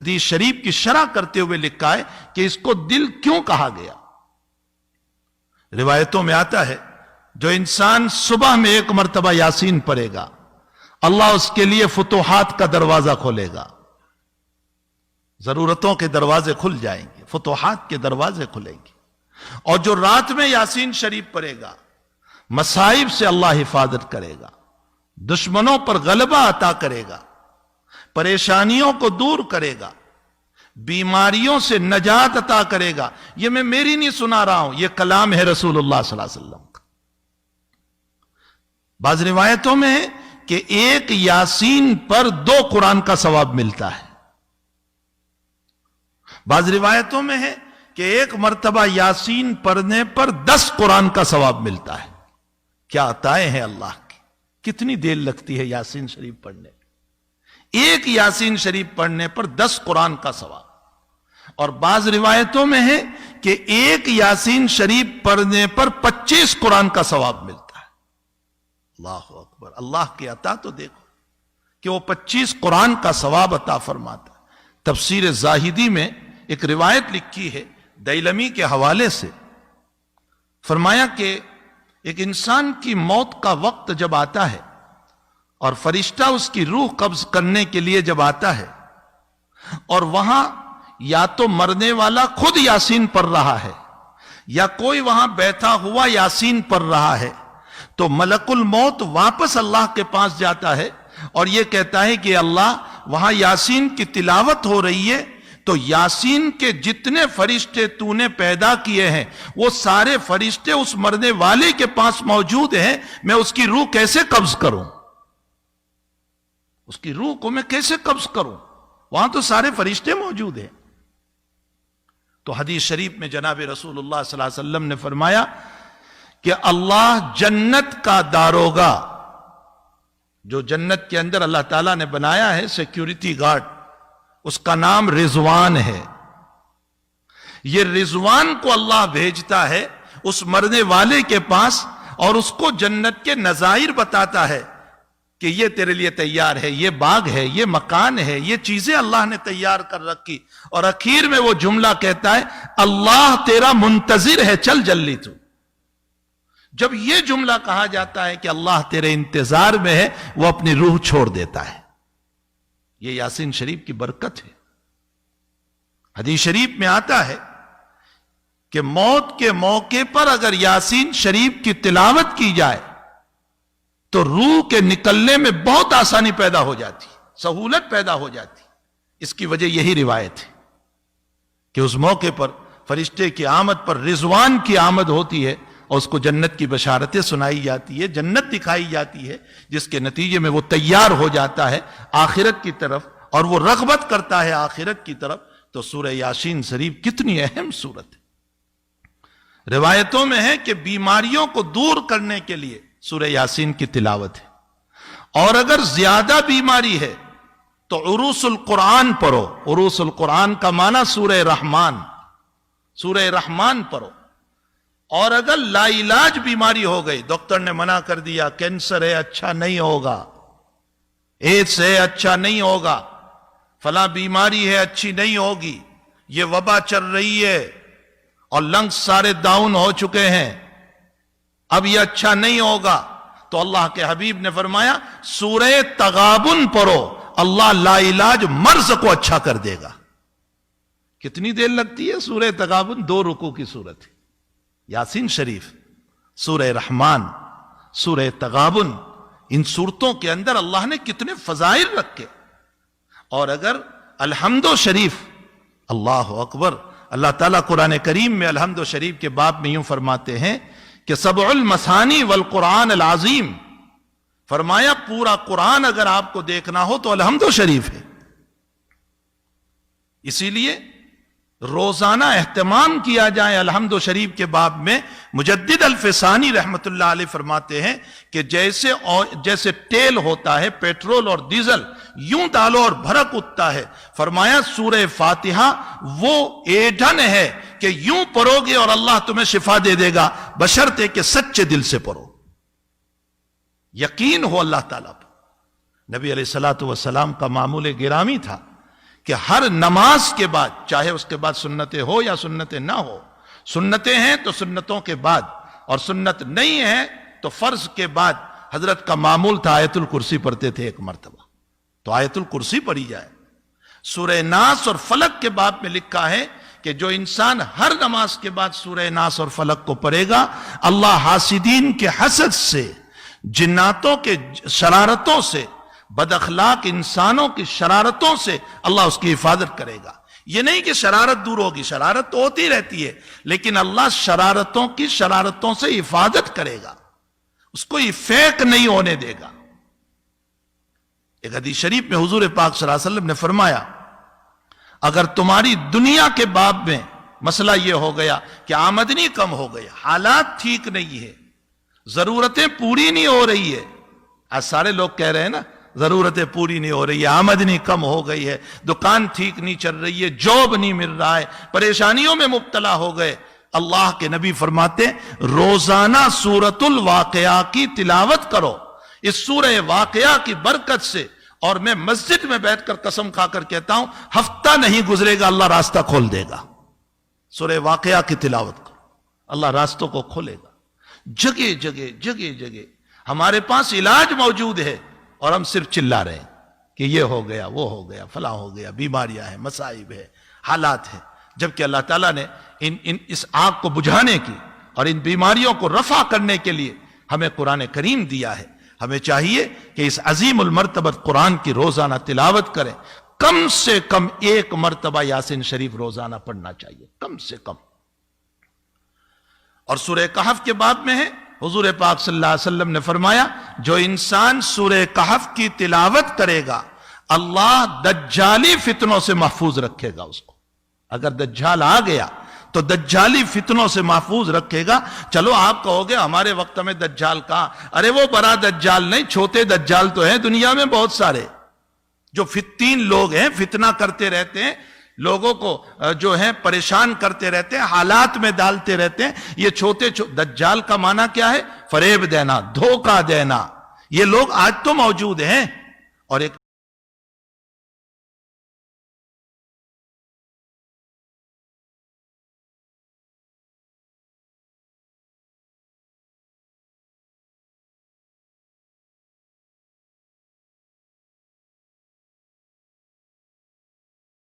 حدیث شریف کی شرح کرتے ہوئے لکھا ہے کہ اس کو دل کیوں کہا گیا۔ روایتوں میں آتا ہے جو انسان صبح میں ایک مرتبہ یاسین پڑھے گا اللہ اس کے لیے فتوحات کا دروازہ کھولے گا، ضرورتوں کے دروازے کھل جائیں گے، فتوحات کے دروازے کھلیں گے۔ اور جو رات میں یاسین شریف پڑھے گا مصائب سے اللہ حفاظت کرے گا، دشمنوں پر غلبہ عطا کرے گا، پریشانیوں کو دور کرے گا، بیماریوں سے نجات عطا کرے گا۔ یہ میں میری نہیں سنا رہا ہوں، یہ کلام ہے رسول اللہ صلی اللہ علیہ وسلم کا۔ بعض روایتوں میں ہے کہ ایک یاسین پر 2 قرآن کا ثواب ملتا ہے، بعض روایتوں میں ہے کہ ایک مرتبہ یاسین پڑھنے پر 10 قرآن کا ثواب ملتا ہے۔ کیا عطائیں ہیں اللہ کی، کتنی دیر لگتی ہے یاسین شریف پڑھنے، ایک یاسین شریف پڑھنے پر 10 قرآن کا ثواب۔ اور بعض روایتوں میں ہے کہ ایک یاسین شریف پڑھنے پر 25 قرآن کا ثواب ملتا ہے۔ اللہ اکبر، اللہ کی عطا تو دیکھو کہ وہ 25 قرآن کا ثواب عطا فرماتا ہے۔ تفسیر زاہدی میں ایک روایت لکھی ہے دیلمی کے حوالے سے، فرمایا کہ ایک انسان کی موت کا وقت جب آتا ہے اور فرشتہ اس کی روح قبض کرنے کے لیے جب آتا ہے اور وہاں یا تو مرنے والا خود یاسین پڑھ رہا ہے یا کوئی وہاں بیٹھا ہوا یاسین پڑھ رہا ہے، تو ملک الموت واپس اللہ کے پاس جاتا ہے اور یہ کہتا ہے کہ اللہ وہاں یاسین کی تلاوت ہو رہی ہے، تو یاسین کے جتنے فرشتے تو نے پیدا کیے ہیں وہ سارے فرشتے اس مرنے والے کے پاس موجود ہیں، میں اس کی روح کیسے قبض کروں، اس کی روح کو میں کیسے قبض کروں، وہاں تو سارے فرشتے موجود ہیں۔ تو حدیث شریف میں جناب رسول اللہ صلی اللہ علیہ وسلم نے فرمایا کہ اللہ جنت کا داروغہ، جو جنت کے اندر اللہ تعالیٰ نے بنایا ہے سیکیورٹی گارڈ، اس کا نام رضوان ہے، یہ رضوان کو اللہ بھیجتا ہے اس مرنے والے کے پاس اور اس کو جنت کے نظائر بتاتا ہے کہ یہ تیرے لیے تیار ہے، یہ باغ ہے، یہ مکان ہے، یہ چیزیں اللہ نے تیار کر رکھی، اور اخیر میں وہ جملہ کہتا ہے اللہ تیرا منتظر ہے، چل جلدی تو۔ جب یہ جملہ کہا جاتا ہے کہ اللہ تیرے انتظار میں ہے، وہ اپنی روح چھوڑ دیتا ہے۔ یہ یاسین شریف کی برکت ہے۔ حدیث شریف میں آتا ہے کہ موت کے موقع پر اگر یاسین شریف کی تلاوت کی جائے تو روح کے نکلنے میں بہت آسانی پیدا ہو جاتی، سہولت پیدا ہو جاتی۔ اس کی وجہ یہی روایت ہے کہ اس موقع پر فرشتے کی آمد پر رضوان کی آمد ہوتی ہے اور اس کو جنت کی بشارتیں سنائی جاتی ہے، جنت دکھائی جاتی ہے، جس کے نتیجے میں وہ تیار ہو جاتا ہے آخرت کی طرف اور وہ رغبت کرتا ہے آخرت کی طرف۔ تو سورہ یاسین شریف کتنی اہم سورت ہے۔ روایتوں میں ہے کہ بیماریوں کو دور کرنے کے لیے سورہ یاسین کی تلاوت ہے، اور اگر زیادہ بیماری ہے تو عروس القرآن پڑھو۔ عروس القرآن کا معنی سورہ رحمان، سورہ رحمان پڑھو۔ اور اگر لا علاج بیماری ہو گئی، ڈاکٹر نے منع کر دیا کینسر ہے اچھا نہیں ہوگا، ایڈز ہے اچھا نہیں ہوگا، فلاں بیماری ہے اچھی نہیں ہوگی، یہ وبا چل رہی ہے اور لنگز سارے ڈاؤن ہو چکے ہیں، اب یہ اچھا نہیں ہوگا، تو اللہ کے حبیب نے فرمایا سورہ تغابن پڑھو، اللہ لا علاج مرض کو اچھا کر دے گا۔ کتنی دیر لگتی ہے سورہ تغابن؟ 2 رکوع کی سورت ہے۔ یاسین شریف، سورہ رحمان، سورہ تغابن، ان سورتوں کے اندر اللہ نے کتنے فضائل رکھے۔ اور اگر الحمد شریف، اللہ اکبر، اللہ تعالیٰ قرآن کریم میں الحمد شریف کے باب میں یوں فرماتے ہیں کہ سبع المثانی والقرآن العظیم، فرمایا پورا قرآن اگر آپ کو دیکھنا ہو تو الحمد شریف ہے۔ اسی لیے روزانہ اہتمام کیا جائے الحمد شریف کے باب میں۔ مجدد الفسانی رحمت اللہ علیہ فرماتے ہیں کہ جیسے تیل ہوتا ہے، پیٹرول اور ڈیزل، یوں ڈالو اور بھڑک اٹھتا ہے، فرمایا سورہ فاتحہ وہ ایندھن ہے کہ یوں پڑھو گے اور اللہ تمہیں شفا دے دے گا، بشرطے کہ سچے دل سے پڑھو، یقین ہو اللہ تعالیٰ پر۔ نبی علیہ الصلوۃ والسلام کا معمول گرامی تھا کہ ہر نماز کے بعد، چاہے اس کے بعد سنتیں ہو یا سنتیں نہ ہو، سنتیں ہیں تو سنتوں کے بعد، اور سنت نہیں ہے تو فرض کے بعد حضرت کا معمول تھا آیت الکرسی پڑھتے تھے ایک مرتبہ، تو آیت الکرسی پڑھی جائے۔ سورہ ناس اور فلق کے باب میں لکھا ہے کہ جو انسان ہر نماز کے بعد سورہ ناس اور فلق کو پڑھے گا، اللہ حاسدین کے حسد سے، جناتوں کے شرارتوں سے، بد اخلاق انسانوں کی شرارتوں سے اللہ اس کی حفاظت کرے گا۔ یہ نہیں کہ شرارت دور ہوگی، شرارت تو ہوتی رہتی ہے، لیکن اللہ شرارتوں کی شرارتوں سے حفاظت کرے گا، اس کو یہ فیک نہیں ہونے دے گا۔ ایک حدیث شریف میں حضور پاک صلی اللہ علیہ وسلم نے فرمایا، اگر تمہاری دنیا کے باب میں مسئلہ یہ ہو گیا کہ آمدنی کم ہو گئی، حالات ٹھیک نہیں ہے، ضرورتیں پوری نہیں ہو رہی ہے، آج سارے لوگ کہہ رہے ہیں نا ضرورتیں پوری نہیں ہو رہی ہے، آمدنی کم ہو گئی ہے، دکان ٹھیک نہیں چل رہی ہے، جاب نہیں مل رہا ہے، پریشانیوں میں مبتلا ہو گئے، اللہ کے نبی فرماتے روزانہ سورۃ الواقعہ کی تلاوت کرو۔ اس سورہ واقعہ کی برکت سے، اور میں مسجد میں بیٹھ کر قسم کھا کر کہتا ہوں، ہفتہ نہیں گزرے گا اللہ راستہ کھول دے گا۔ سورہ واقعہ کی تلاوت کرو، اللہ راستوں کو کھولے گا۔ جگہ جگہ جگہ جگہ ہمارے پاس علاج موجود ہے، اور ہم صرف چلا رہے ہیں کہ یہ ہو گیا، وہ ہو گیا، فلاں ہو گیا، بیماریاں ہیں، مصائب ہے، حالات ہیں، جبکہ اللہ تعالیٰ نے اس آگ کو بجھانے کی اور ان بیماریوں کو رفع کرنے کے لیے ہمیں قرآن کریم دیا ہے۔ ہمیں چاہیے کہ اس عظیم المرتبت قرآن کی روزانہ تلاوت کریں، کم سے کم ایک مرتبہ یاسین شریف روزانہ پڑھنا چاہیے، کم سے کم۔ اور سورہ کہف کے باب میں ہے، حضور پاک صلی اللہ علیہ وسلم نے فرمایا، جو انسان سورہ کہف کی تلاوت کرے گا، اللہ دجالی فتنوں سے محفوظ رکھے گا اس کو۔ اگر دجال آ گیا تو دجالی فتنوں سے محفوظ رکھے گا۔ چلو آپ کہو گے ہمارے وقت میں دجال کہاں، ارے وہ بڑا دجال نہیں، چھوٹے دجال تو ہیں دنیا میں بہت سارے، جو تین لوگ ہیں، فتنہ کرتے رہتے ہیں، لوگوں کو جو ہیں پریشان کرتے رہتے ہیں، حالات میں ڈالتے رہتے ہیں۔ یہ چھوٹے دجال کا معنی کیا ہے؟ فریب دینا، دھوکہ دینا۔ یہ لوگ آج تو موجود ہیں، اور ایک